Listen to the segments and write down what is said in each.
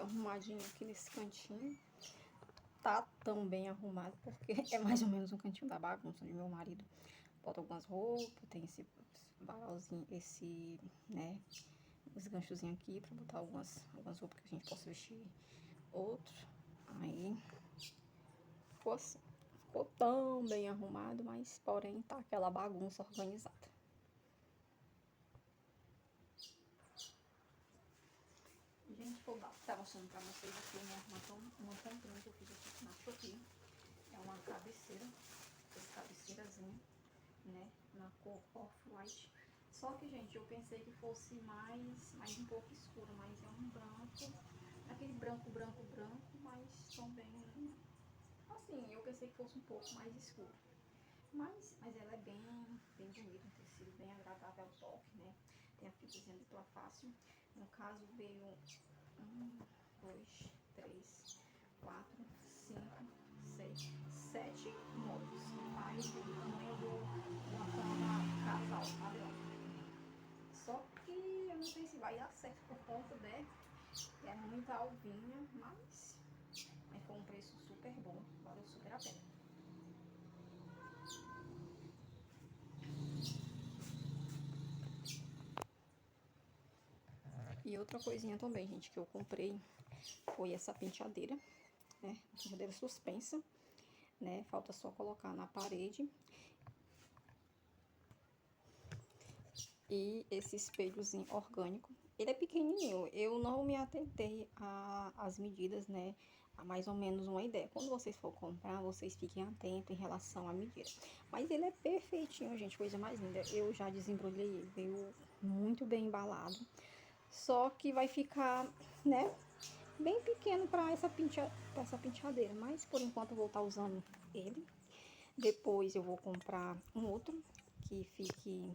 arrumadinho aqui nesse cantinho. Tá tão bem arrumado, porque é mais ou menos um cantinho da bagunça onde meu marido bota algumas roupas, tem esse varalzinho, né, esse ganchozinho aqui pra botar algumas roupas que a gente possa vestir outro. Aí, ficou assim. Ficou tão bem arrumado, mas porém tá aquela bagunça organizada. Gente, vou estar mostrando pra vocês aqui uma comprinha que eu fiz aqui na Shopee. É uma cabeceira, essa cabeceirazinha, né, na cor off-white. Só que, gente, eu pensei que fosse mais um pouco escuro, mas é um branco, aquele branco, mas também, assim, eu pensei que fosse um pouco mais escuro. Mas ela é bem bonita, um tecido bem agradável ao toque, né? Tem a fitazinha dupla fácil. No caso, veio 1, 2, 3, 4, 5, 6, 7 moldes. Mais o tamanho de uma cama casal, sabe? Só que eu não sei se vai dar certo por conta é muita alvinha, mas foi um preço super bom, valeu super a pena. E outra coisinha também, gente, que eu comprei foi essa penteadeira, né? Penteadeira suspensa, né? Falta só colocar na parede. E esse espelhozinho orgânico, ele é pequenininho. Eu não me atentei às medidas, né? A mais ou menos uma ideia. Quando vocês for comprar, vocês fiquem atentos em relação à medida. Mas ele é perfeitinho, gente, coisa mais linda. Eu já desembrulhei ele, veio muito bem embalado. Só que vai ficar, né, bem pequeno para essa penteadeira. Mas por enquanto eu vou estar usando ele. Depois eu vou comprar um outro que fique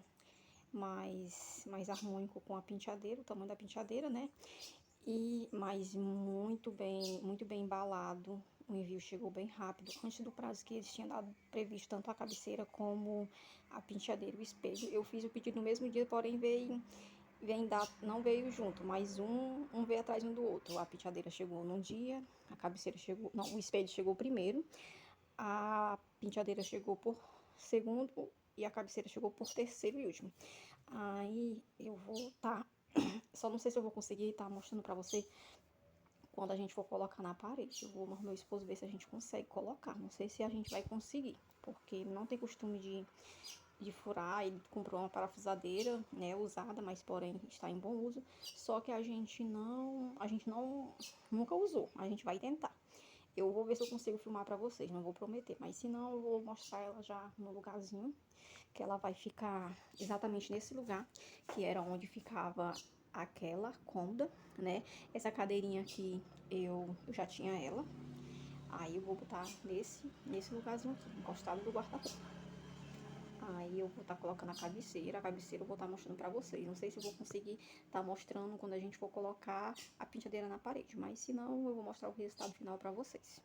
mais harmônico com a penteadeira, o tamanho da penteadeira, né? Mas muito bem embalado. O envio chegou bem rápido, antes do prazo que eles tinham dado previsto, tanto a cabeceira como a penteadeira e o espelho. Eu fiz o pedido no mesmo dia, porém não veio junto, mas um veio atrás um do outro. A penteadeira chegou num dia, a cabeceira chegou, não, o espelho chegou primeiro, a penteadeira chegou por segundo e a cabeceira chegou por terceiro e último. Aí eu vou só não sei se eu vou conseguir estar mostrando pra você quando a gente for colocar na parede. Eu vou com meu esposo ver se a gente consegue colocar. Não sei se a gente vai conseguir, porque ele não tem costume de furar. Ele comprou uma parafusadeira, né, usada, mas porém está em bom uso. Só que a gente nunca usou. A gente vai tentar. Eu vou ver se eu consigo filmar pra vocês, não vou prometer, mas se não eu vou mostrar ela já no lugarzinho, que ela vai ficar exatamente nesse lugar, que era onde ficava aquela cômoda, né? Essa cadeirinha aqui eu já tinha ela, aí eu vou botar nesse lugarzinho aqui, encostado do guarda-roupa. Aí eu vou estar colocando a cabeceira eu vou estar mostrando pra vocês. Não sei se eu vou conseguir estar mostrando quando a gente for colocar a penteadeira na parede, mas se não, eu vou mostrar o resultado final pra vocês.